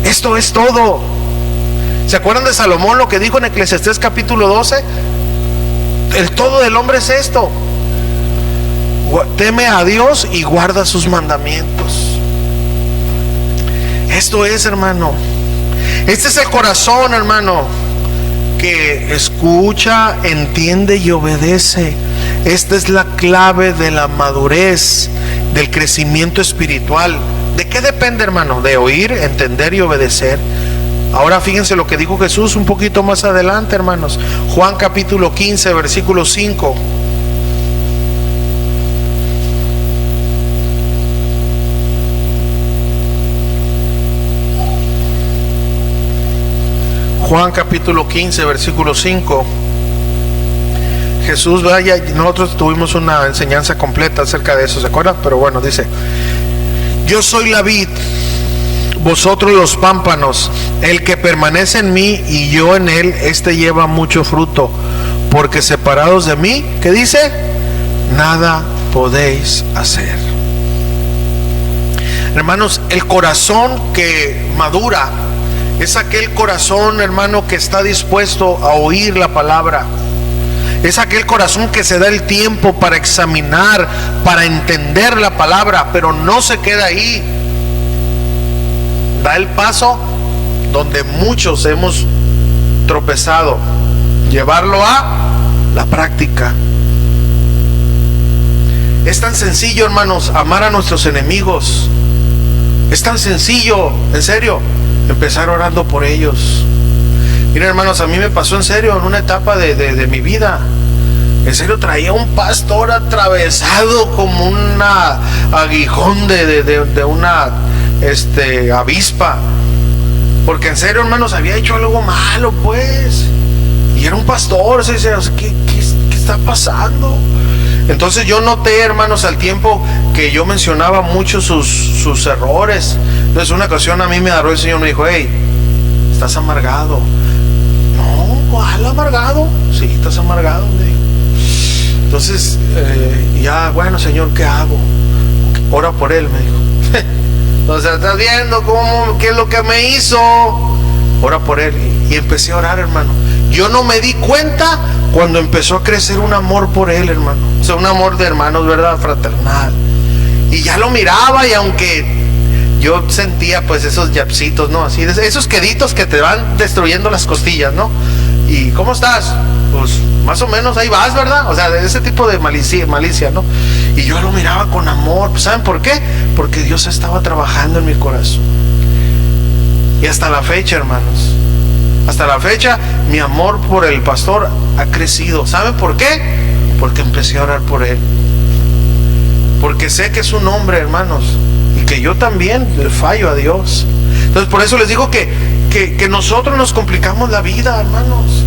Esto es todo. ¿Se acuerdan de Salomón, lo que dijo en Eclesiastés capítulo 12? El todo del hombre es esto: teme a Dios y guarda sus mandamientos. Esto es, hermano. Este es el corazón, hermano, que escucha, entiende y obedece. Esta es la clave de la madurez, del crecimiento espiritual. ¿De qué depende, hermano? De oír, entender y obedecer. Ahora fíjense lo que dijo Jesús un poquito más adelante, hermanos. Juan capítulo 15, versículo 5. Juan capítulo 15, versículo 5. Jesús, vaya, nosotros tuvimos una enseñanza completa acerca de eso, ¿se acuerdan? Pero bueno, dice: yo soy la vid, vosotros los pámpanos. El que permanece en mí y yo en él, este lleva mucho fruto, porque separados de mí, ¿qué dice? Nada podéis hacer. Hermanos, el corazón que madura es aquel corazón, hermano, que está dispuesto a oír la palabra. Es aquel corazón que se da el tiempo para examinar, para entender la palabra, pero no se queda ahí. Da el paso donde muchos hemos tropezado, llevarlo a la práctica. Es tan sencillo, hermanos, amar a nuestros enemigos. Es tan sencillo, en serio, empezar orando por ellos. Miren, hermanos, a mí me pasó en serio en una etapa de mi vida. En serio, traía un pastor atravesado como un aguijón de una avispa. Porque en serio, hermanos, había hecho algo malo, pues. Y era un pastor. ¿Qué está pasando? Entonces yo noté, hermanos, al tiempo que yo mencionaba mucho sus errores. Entonces una ocasión a mí me agarró el Señor y me dijo: hey, estás amargado. No, ¿cuál amargado? Sí, estás amargado, me dijo. Entonces, ya, bueno, Señor, ¿qué hago? Ora por él, me dijo. Entonces, ¿estás viendo qué es lo que me hizo? Ora por él. Y empecé a orar, hermano. Yo no me di cuenta cuando empezó a crecer un amor por él, hermano. O sea, un amor de hermanos, ¿verdad? Fraternal. Y ya lo miraba, y aunque yo sentía pues esos yapsitos, ¿no? Así, esos queditos que te van destruyendo las costillas, ¿no? ¿Y cómo estás? Pues más o menos ahí vas, ¿verdad? O sea, de ese tipo de malicia, ¿no? Y yo lo miraba con amor. Pues, ¿saben por qué? Porque Dios estaba trabajando en mi corazón. Y hasta la fecha, hermanos, hasta la fecha, mi amor por el pastor ha crecido. ¿Saben por qué? Porque empecé a orar por él. Porque sé que es un hombre, hermanos, y que yo también le fallo a Dios. Entonces, por eso les digo que nosotros nos complicamos la vida, hermanos.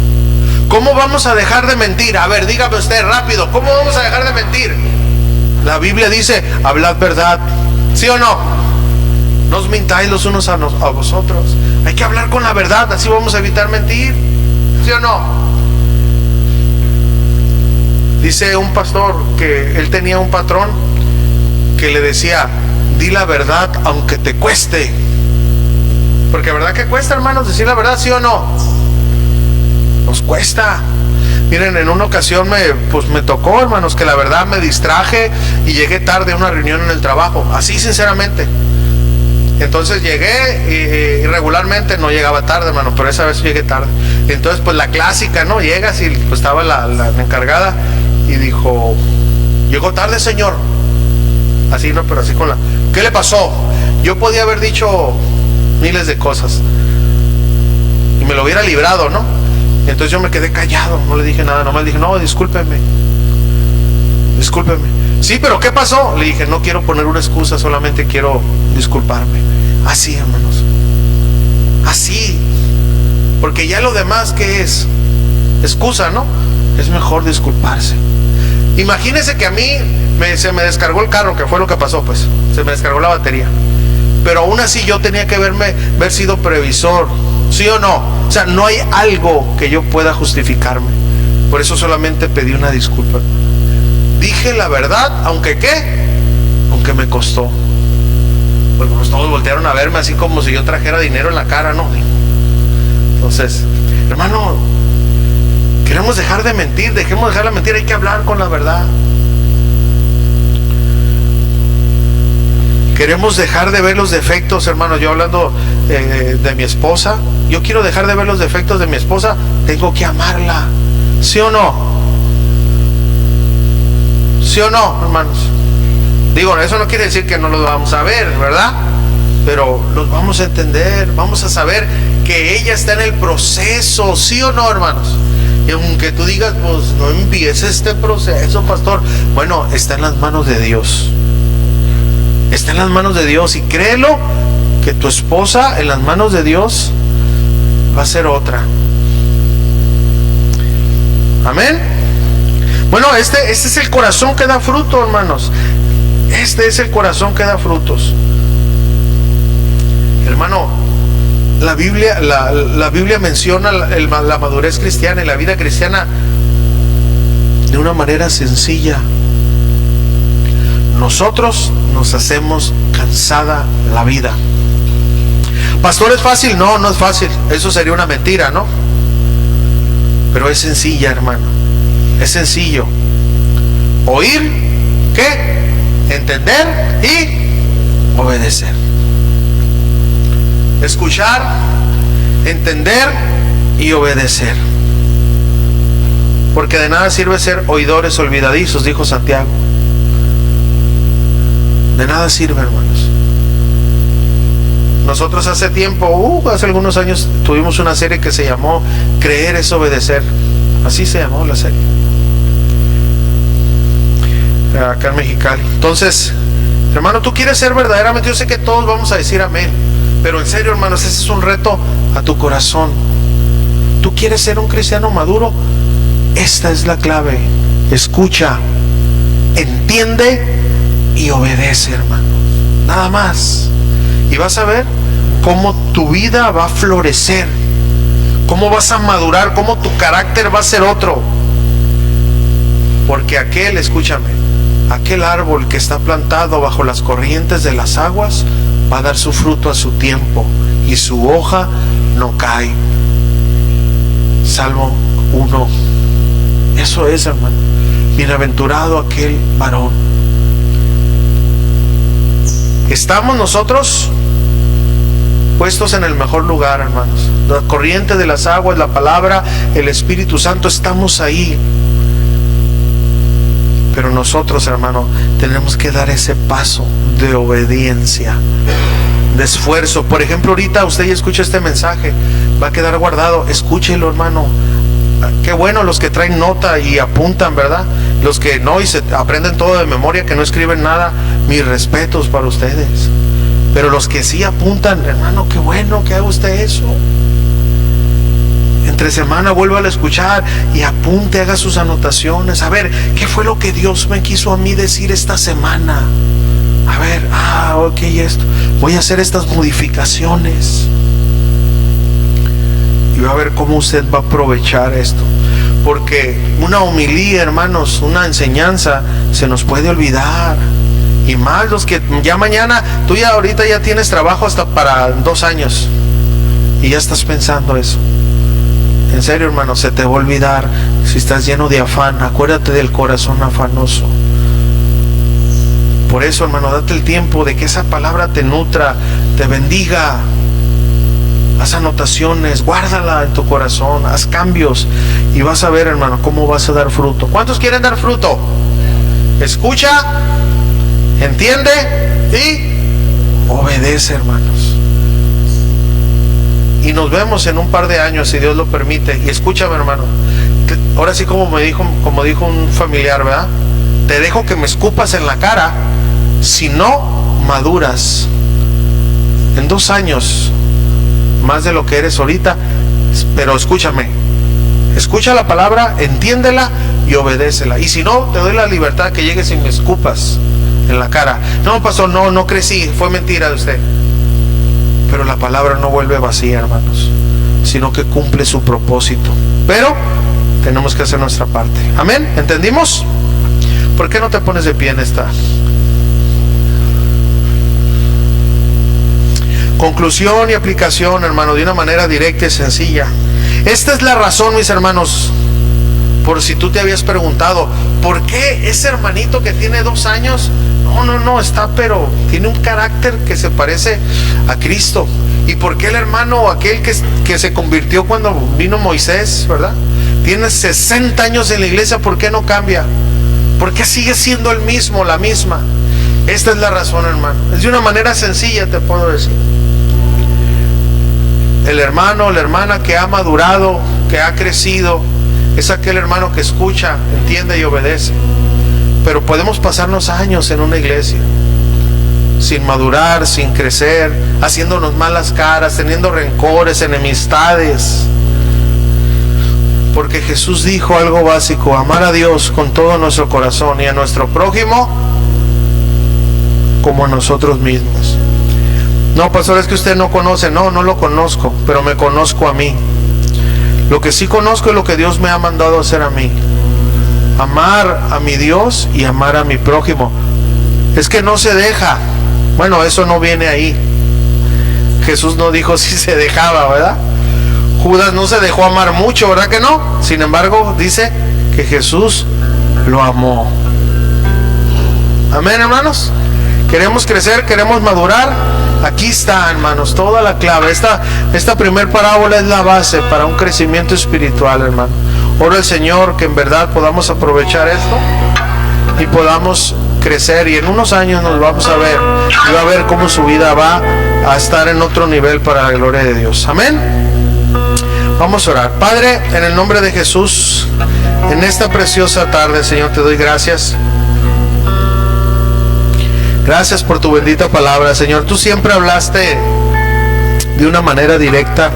¿Cómo vamos a dejar de mentir? A ver, dígame usted rápido, ¿cómo vamos a dejar de mentir? La Biblia dice: hablad verdad. ¿Sí o no? No os mintáis los unos a vosotros. Hay que hablar con la verdad, así vamos a evitar mentir. ¿Sí o no? Dice un pastor que él tenía un patrón que le decía: di la verdad aunque te cueste. Porque verdad que cuesta, hermanos, decir la verdad, ¿sí o no? nos cuesta. Miren, en una ocasión me tocó, hermanos, que la verdad me distraje y llegué tarde a una reunión en el trabajo, así sinceramente. Entonces llegué y regularmente no llegaba tarde, hermano, pero esa vez llegué tarde. Entonces pues la clásica, ¿no? Llegas y pues estaba la encargada y dijo: llegó tarde, señor. Así, ¿no? Pero así con ¿qué le pasó? Yo podía haber dicho miles de cosas y me lo hubiera librado, ¿no? Entonces yo me quedé callado, no le dije nada, nomás le dije: no, discúlpeme. Sí, pero ¿qué pasó? Le dije: no quiero poner una excusa, solamente quiero disculparme. Así, hermanos, así, porque ya lo demás, ¿qué es? Excusa, ¿no? Es mejor disculparse. Imagínense que a mí se me descargó el carro, que fue lo que pasó, pues se me descargó la batería, pero aún así yo tenía que haber sido previsor, ¿sí o no? O sea, no hay algo que yo pueda justificarme. Por eso solamente pedí una disculpa. Dije la verdad, aunque me costó. Porque pues todos voltearon a verme así como si yo trajera dinero en la cara, ¿no? Entonces, hermano, queremos dejar de mentir, dejemos de dejar la mentira, hay que hablar con la verdad. Queremos dejar de ver los defectos, hermano. Yo hablando de mi esposa, yo quiero dejar de ver los defectos de mi esposa. Tengo que amarla, ¿sí o no? ¿Sí o no, hermanos? Digo, eso no quiere decir que no los vamos a ver, ¿verdad? Pero los vamos a entender, vamos a saber que ella está en el proceso, ¿sí o no, hermanos? Y aunque tú digas, pues no empieces este proceso, pastor. Bueno, está en las manos de Dios. Está en las manos de Dios, y créelo, que tu esposa en las manos de Dios va a ser otra. Amén. Bueno, este es el corazón que da fruto, hermanos. Este es el corazón que da frutos. Hermano, la Biblia menciona la madurez cristiana y la vida cristiana de una manera sencilla. Nosotros nos hacemos cansada la vida. Pastor, ¿es fácil? No, no es fácil. Eso sería una mentira, ¿no? Pero es sencilla, hermano. Es sencillo. Oír, ¿qué? Entender y obedecer. Escuchar, entender y obedecer. Porque de nada sirve ser oidores olvidadizos, dijo Santiago. De nada sirve, hermanos. Nosotros hace tiempo, hace algunos años, tuvimos una serie que se llamó Creer es obedecer. Así se llamó la serie, acá en Mexicali. Entonces, hermano, tú quieres ser verdaderamente, yo sé que todos vamos a decir amén, pero en serio, hermanos, ese es un reto a tu corazón. Tú quieres ser un cristiano maduro. Esta es la clave. Escucha, entiende y obedece, hermano. Nada más. Y vas a ver cómo tu vida va a florecer, cómo vas a madurar, cómo tu carácter va a ser otro. Porque escúchame, aquel árbol que está plantado bajo las corrientes de las aguas va a dar su fruto a su tiempo y su hoja no cae. Salmo 1. Eso es, hermano. Bienaventurado aquel varón. Estamos nosotros puestos en el mejor lugar, hermanos. La corriente de las aguas, la palabra, el Espíritu Santo, estamos ahí. Pero nosotros, hermano, tenemos que dar ese paso de obediencia, de esfuerzo. Por ejemplo, ahorita usted ya escucha este mensaje, va a quedar guardado. Escúchelo, hermano. Qué bueno los que traen nota y apuntan, ¿verdad? Los que no y se aprenden todo de memoria, que no escriben nada, mis respetos para ustedes. Pero los que sí apuntan, hermano, qué bueno que haga usted eso. Entre semana vuelva a escuchar y apunte, haga sus anotaciones. A ver, ¿qué fue lo que Dios me quiso a mí decir esta semana? A ver, ok, esto. Voy a hacer estas modificaciones. Y va a ver cómo usted va a aprovechar esto. Porque una homilía, hermanos, una enseñanza, se nos puede olvidar. Y más los que ya mañana, tú ya ahorita ya tienes trabajo hasta para 2 años. Y ya estás pensando eso. En serio, hermano, se te va a olvidar. Si estás lleno de afán, acuérdate del corazón afanoso. Por eso, hermano, date el tiempo de que esa palabra te nutra, te bendiga. Haz anotaciones, guárdala en tu corazón, haz cambios y vas a ver, hermano, cómo vas a dar fruto. ¿Cuántos quieren dar fruto? Escucha, entiende y obedece, hermanos. Y nos vemos en un par de años, si Dios lo permite. Y escúchame, hermano, ahora sí, como dijo un familiar, ¿verdad? Te dejo que me escupas en la cara, si no maduras en 2 años más de lo que eres ahorita. Pero escúchame, escucha la palabra, entiéndela y obedécela. Y si no, te doy la libertad que llegues y me escupas en la cara. No, pastor, no crecí, fue mentira de usted. Pero la palabra no vuelve vacía, hermanos, sino que cumple su propósito. Pero tenemos que hacer nuestra parte. Amén, ¿entendimos? ¿Por qué no te pones de pie en esta? Conclusión y aplicación, hermano, de una manera directa y sencilla. Esta es la razón, mis hermanos, por si tú te habías preguntado, ¿por qué ese hermanito que tiene 2 años? No, está, pero tiene un carácter que se parece a Cristo. ¿Y por qué el hermano, aquel que se convirtió cuando vino Moisés, verdad? Tiene 60 años en la iglesia, ¿por qué no cambia? ¿Por qué sigue siendo el mismo, la misma? Esta es la razón, hermano. Es de una manera sencilla, te puedo decir. El hermano o la hermana que ha madurado, que ha crecido, es aquel hermano que escucha, entiende y obedece. Pero podemos pasarnos años en una iglesia sin madurar, sin crecer, haciéndonos malas caras, teniendo rencores, enemistades. Porque Jesús dijo algo básico: amar a Dios con todo nuestro corazón y a nuestro prójimo como a nosotros mismos. No, pastor, es que usted no conoce. No lo conozco, pero me conozco a mí. Lo que sí conozco es lo que Dios me ha mandado hacer a mí: amar a mi Dios y amar a mi prójimo. Es que no se deja. Bueno, eso no viene ahí. Jesús no dijo si se dejaba, ¿verdad? Judas no se dejó amar mucho, ¿verdad que no? Sin embargo, dice que Jesús lo amó. Amén, hermanos. Queremos crecer, queremos madurar. Aquí está, hermanos, toda la clave. Esta primer parábola es la base para un crecimiento espiritual, hermano. Oro al Señor que en verdad podamos aprovechar esto y podamos crecer, y en unos años nos vamos a ver y va a ver cómo su vida va a estar en otro nivel para la gloria de Dios. Amén. Vamos a orar. Padre, en el nombre de Jesús, en esta preciosa tarde, Señor, te doy gracias. Gracias por tu bendita palabra, Señor. Tú siempre hablaste de una manera directa.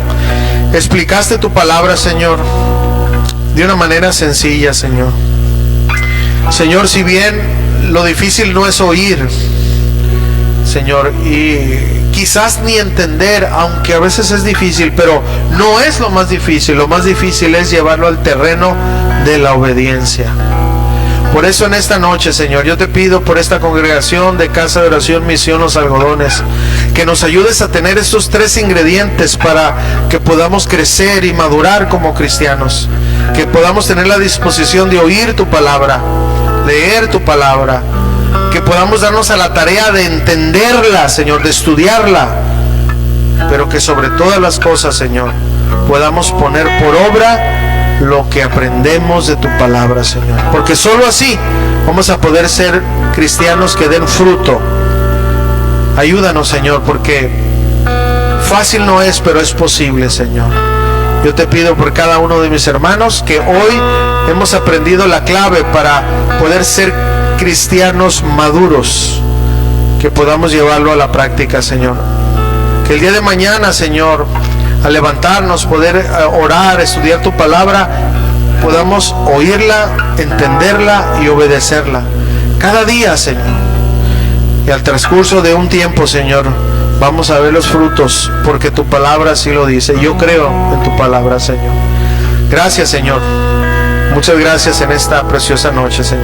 Explicaste tu palabra, Señor, de una manera sencilla, Señor. Señor, si bien lo difícil no es oír, Señor, y quizás ni entender, aunque a veces es difícil, pero no es lo más difícil. Lo más difícil es llevarlo al terreno de la obediencia. Por eso en esta noche, Señor, yo te pido por esta congregación de Casa de Oración Misión Los Algodones, que nos ayudes a tener estos 3 ingredientes para que podamos crecer y madurar como cristianos. Que podamos tener la disposición de oír tu palabra, leer tu palabra, que podamos darnos a la tarea de entenderla, Señor, de estudiarla, pero que sobre todas las cosas, Señor, podamos poner por obra lo que aprendemos de tu palabra, Señor, porque solo así vamos a poder ser cristianos que den fruto. Ayúdanos, Señor, porque fácil no es, pero es posible, Señor. Yo te pido por cada uno de mis hermanos que hoy hemos aprendido la clave para poder ser cristianos maduros, que podamos llevarlo a la práctica, Señor. Que el día de mañana, Señor, al levantarnos, poder orar, estudiar tu palabra, podamos oírla, entenderla y obedecerla cada día, Señor. Y al transcurso de un tiempo, Señor, vamos a ver los frutos, porque tu palabra así lo dice. Yo creo en tu palabra, Señor. Gracias, Señor. Muchas gracias en esta preciosa noche, Señor.